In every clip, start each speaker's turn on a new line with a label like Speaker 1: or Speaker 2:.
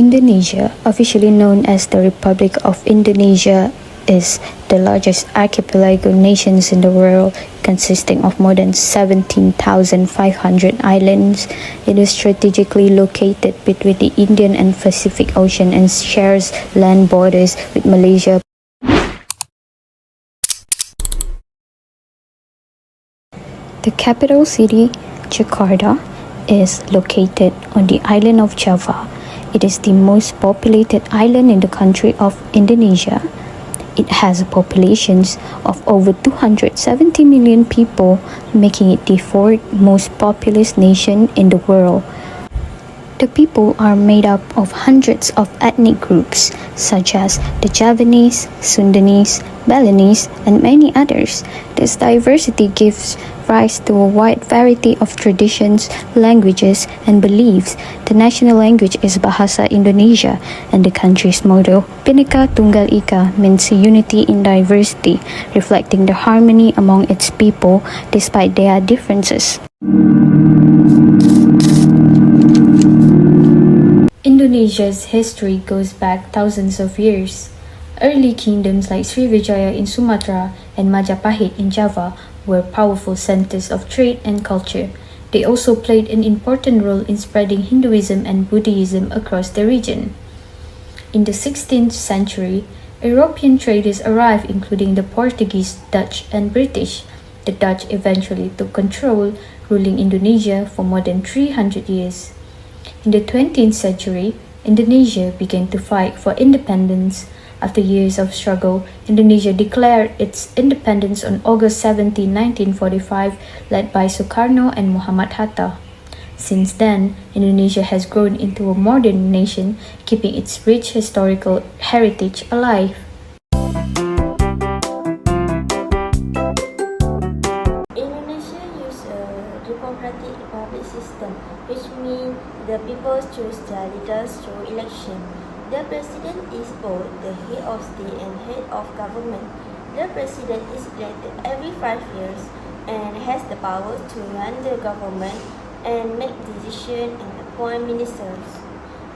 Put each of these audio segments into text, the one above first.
Speaker 1: Indonesia, officially known as the Republic of Indonesia, is the largest archipelago nation in the world, consisting of more than 17,500 islands. It is strategically located between the Indian and Pacific Ocean and shares land borders with Malaysia. The capital city, Jakarta, is located on the island of Java. It is the most populated island in the country of Indonesia. It has a population of over 270 million people, making it the fourth most populous nation in the world. The people are made up of hundreds of ethnic groups, such as the Javanese, Sundanese, Balinese, and many others. This diversity gives rise to a wide variety of traditions, languages, and beliefs. The national language is Bahasa Indonesia, and the country's motto, Bhinneka Tunggal Ika, means unity in diversity, reflecting the harmony among its people despite their differences. Indonesia's history goes back thousands of years. Early kingdoms like Srivijaya in Sumatra and Majapahit in Java were powerful centers of trade and culture. They also played an important role in spreading Hinduism and Buddhism across the region. In the 16th century, European traders arrived, including the Portuguese, Dutch, and British. The Dutch eventually took control, ruling Indonesia for more than 300 years. In the 20th century, Indonesia began to fight for independence. After years of struggle, Indonesia declared its independence on August 17, 1945, led by Sukarno and Muhammad Hatta. Since then, Indonesia has grown into a modern nation, keeping its rich historical heritage alive.
Speaker 2: Indonesia uses a democratic republic system, which means the people choose their leaders through election. The president is both the head of state and head of government. The president is elected every 5 years and has the power to run the government and make decisions and appoint ministers.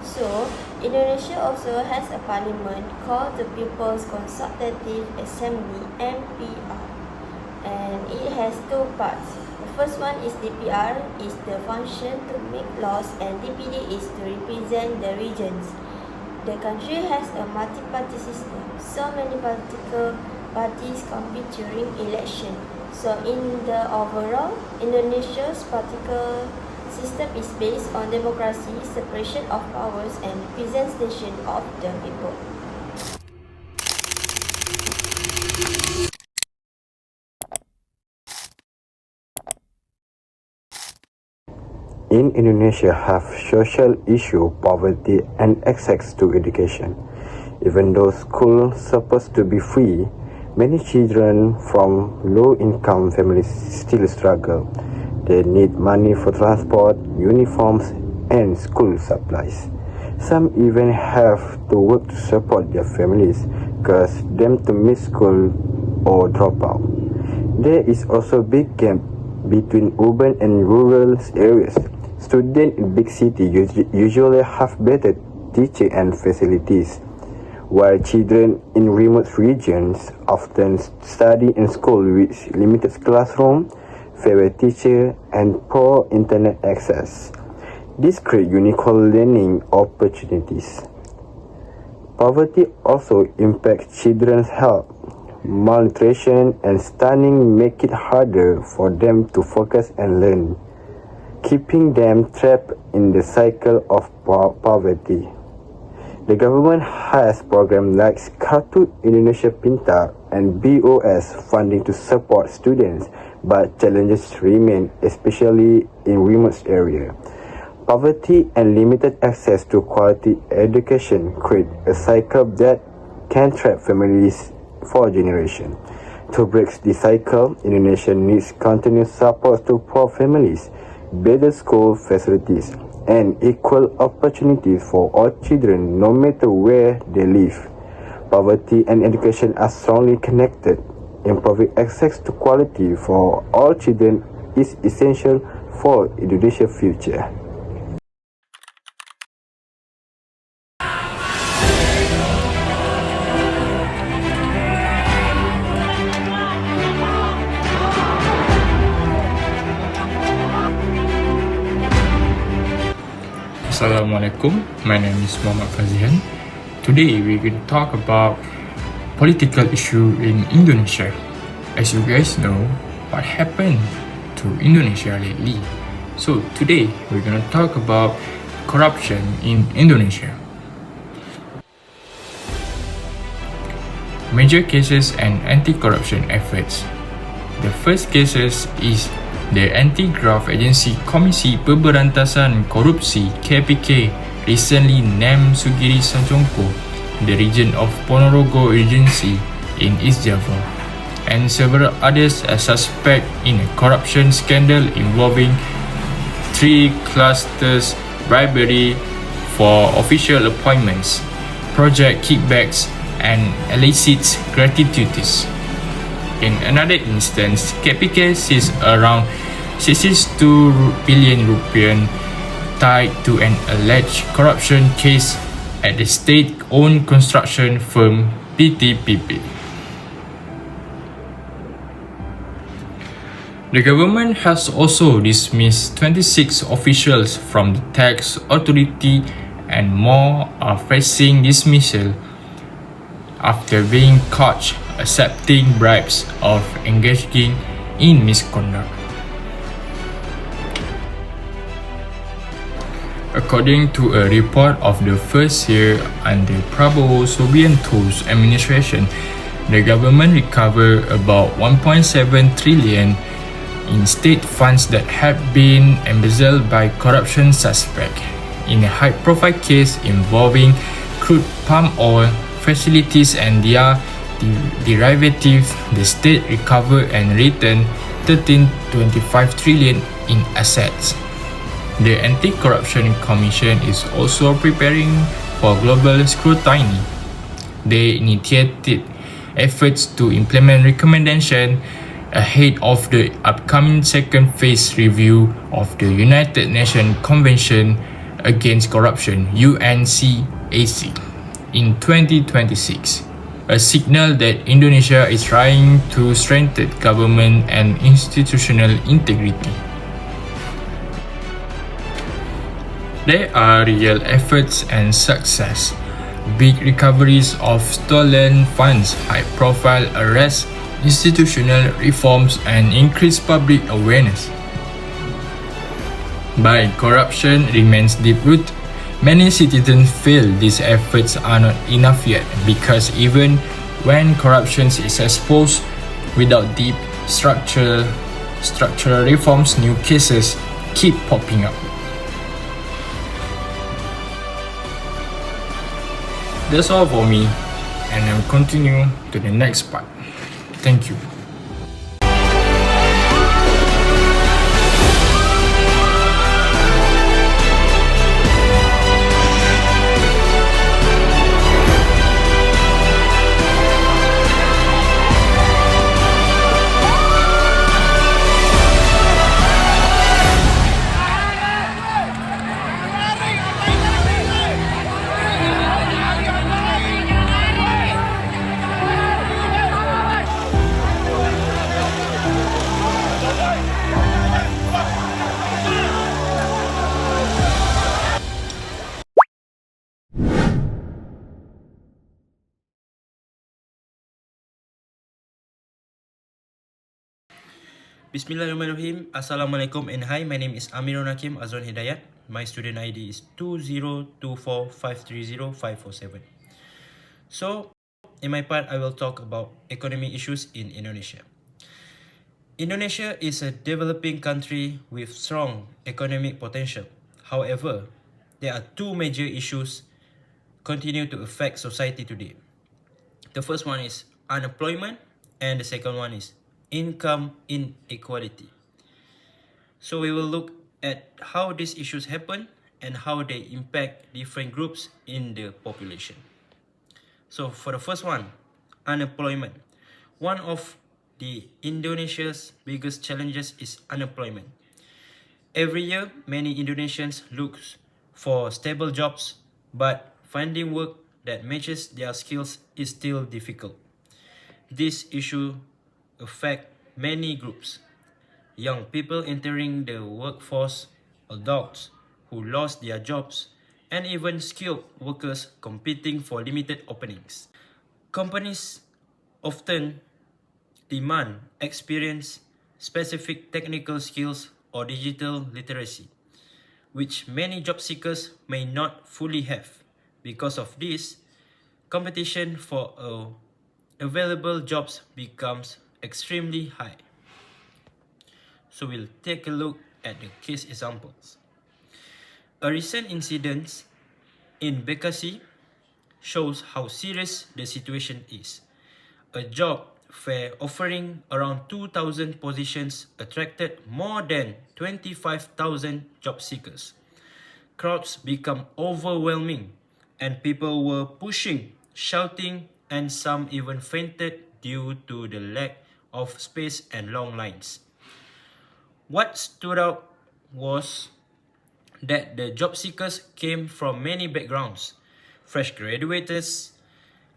Speaker 2: So, Indonesia also has a parliament called the People's Consultative Assembly (MPR), and it has two parts. The first one is DPR, is the function to make laws, and DPD is to represent the regions. The country has a multi-party system. So many political parties compete during election. So in the overall, Indonesia's political system is based on democracy, separation of powers, and representation of the people.
Speaker 3: In Indonesia have social issue, poverty, and access to education. Even though school supposed to be free, many children from low-income families still struggle. They need money for transport, uniforms, and school supplies. Some even have to work to support their families, cause them to miss school or drop out. There is also a big gap between urban and rural areas. Students in big cities usually have better teaching and facilities, while children in remote regions often study in school with limited classroom, fewer teachers, and poor internet access. This creates unique learning opportunities. Poverty also impacts children's health. Malnutrition and stunning make it harder for them to focus and learn, keeping them trapped in the cycle of poverty. The government has programs like Kartu Indonesia Pintar and BOS funding to support students, but challenges remain, especially in remote areas. Poverty and limited access to quality education create a cycle that can trap families for generations. To break this cycle, Indonesia needs continuous support to poor families, better school facilities, and equal opportunities for all children no matter where they live. Poverty and education are strongly connected. Improving access to quality for all children is essential for Indonesia's future.
Speaker 4: Assalamualaikum, my name is Muhammad Fazihan. Today we're going to talk about political issue in Indonesia. As you guys know, what happened to Indonesia lately. So today we're going to talk about corruption in Indonesia. Major cases and anti-corruption efforts. The first cases is the Anti-Graft Agency Komisi Pemberantasan Korupsi (KPK) recently named Sugiri Sancongko the region of Ponorogo Regency in East Java, and several others as suspect in a corruption scandal involving 3 clusters, bribery for official appointments, project kickbacks, and illicit gratuities. In another instance, KPK seized around 62 billion rupiah tied to an alleged corruption case at the state-owned construction firm PTPP. The government has also dismissed 26 officials from the tax authority, and more are facing dismissal after being caught accepting bribes or engaging in misconduct. According to a report of the first year under Prabowo Subianto's administration, the government recovered about 1.7 trillion in state funds that had been embezzled by corruption suspects. In a high-profile case involving crude palm oil facilities and their derivatives, the state recovered and returned 13.25 trillion in assets. The Anti-Corruption Commission is also preparing for global scrutiny. They initiated efforts to implement recommendations ahead of the upcoming second phase review of the United Nations Convention Against Corruption (UNCAC) in 2026. A signal that Indonesia is trying to strengthen government and institutional integrity. There are real efforts and success. Big recoveries of stolen funds, high-profile arrests, institutional reforms, and increased public awareness. But corruption remains deep-rooted. Many citizens feel these efforts are not enough yet because even when corruption is exposed, without deep structural reforms, new cases keep popping up. That's all for me, and I'll continue to the next part. Thank you.
Speaker 5: Bismillahirrahmanirrahim. Assalamualaikum and hi, my name is Amirul Hakim Azwan Hidayat. My student ID is 2024530547. So, in my part, I will talk about economic issues in Indonesia. Indonesia is a developing country with strong economic potential. However, there are 2 major issues continue to affect society today. The first one is unemployment, and the second one is income inequality. So we will look at how these issues happen and how they impact different groups in the population. So for the first one, unemployment. One of the Indonesia's biggest challenges is unemployment. Every year, many Indonesians look for stable jobs, but finding work that matches their skills is still difficult. This issue affects many groups. Young people entering the workforce, adults who lost their jobs, and even skilled workers competing for limited openings. Companies often demand experience, specific technical skills, or digital literacy, which many job seekers may not fully have. Because of this, competition for available jobs becomes extremely high. So we'll take a look at the case examples. A recent incident in Bekasi shows how serious the situation is. A job fair offering around 2,000 positions attracted more than 25,000 job seekers. Crowds become overwhelming and people were pushing, shouting, and some even fainted due to the lack of space and long lines. What stood out was that the job seekers came from many backgrounds: fresh graduates,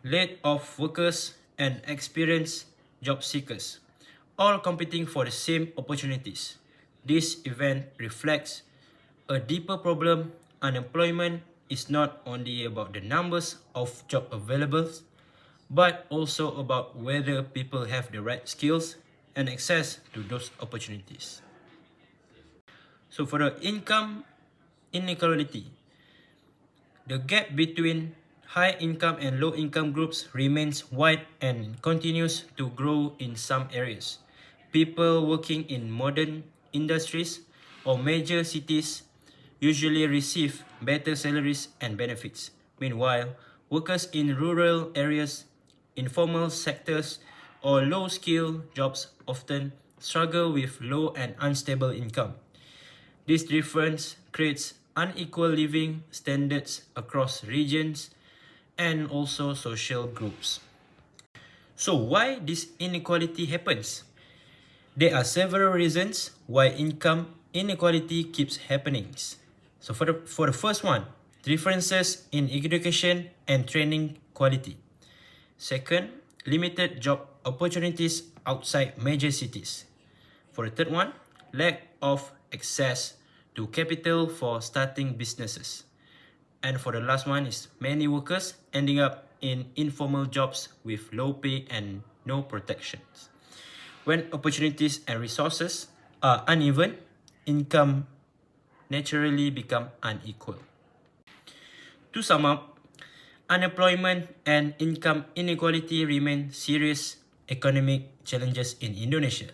Speaker 5: laid-off workers, and experienced job seekers, all competing for the same opportunities. This event reflects a deeper problem. Unemployment is not only about the numbers of job available, but also about whether people have the right skills and access to those opportunities. So for the income inequality, the gap between high income and low income groups remains wide and continues to grow in some areas. People working in modern industries or major cities usually receive better salaries and benefits. Meanwhile, workers in rural areas, informal sectors, or low-skill jobs often struggle with low and unstable income. This difference creates unequal living standards across regions and also social groups. So why this inequality happens? There are several reasons why income inequality keeps happening. So for the first one, differences in education and training quality. Second, limited job opportunities outside major cities. For the third one, lack of access to capital for starting businesses. And for the last one is many workers ending up in informal jobs with low pay and no protections. When opportunities and resources are uneven, income naturally become unequal. To sum up, unemployment and income inequality remain serious economic challenges in Indonesia.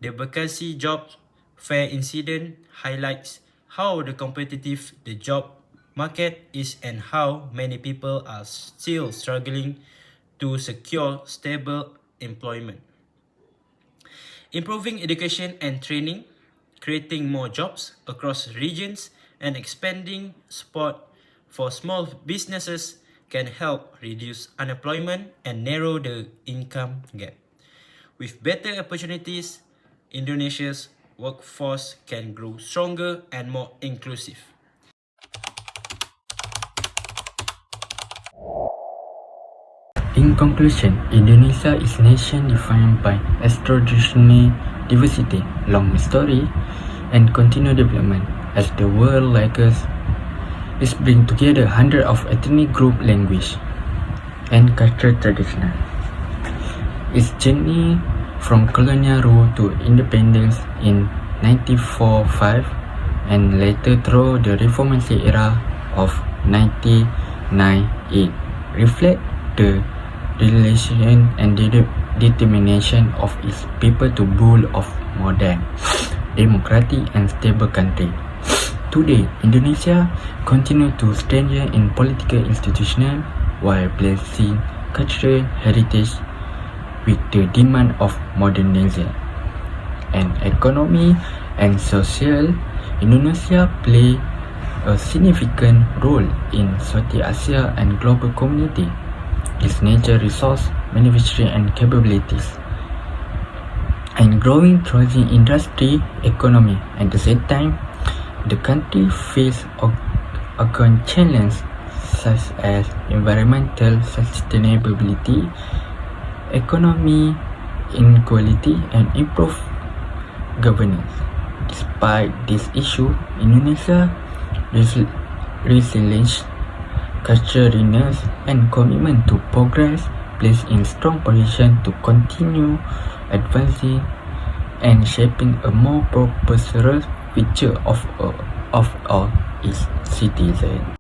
Speaker 5: The Bekasi job fair incident highlights how competitive the job market is and how many people are still struggling to secure stable employment. Improving education and training, creating more jobs across regions, and expanding support for small businesses can help reduce unemployment and narrow the income gap. With better opportunities, Indonesia's workforce can grow stronger and more inclusive.
Speaker 6: In conclusion, Indonesia is a nation defined by extraordinary diversity, long history, and continued development. As the world likes, it brings together hundreds of ethnic group, language, and cultural traditions. Its journey from colonial rule to independence in 1945 and later through the Reformation era of 1998 reflect the relation and determination of its people to build a modern, democratic and stable country. Today, Indonesia continues to strengthen in political institutions while blessing cultural heritage with the demand of modernization. And economy and social, Indonesia play a significant role in Southeast Asia and global community. Its natural resource, manufacturing and capabilities, and growing thriving industry economy. At the same time, the country faces ongoing challenges such as environmental sustainability, economic inequality, and improved governance. Despite this issue, Indonesia resilience, cultural and commitment to progress place in strong position to continue advancing and shaping a more prosperous future of all its citizens.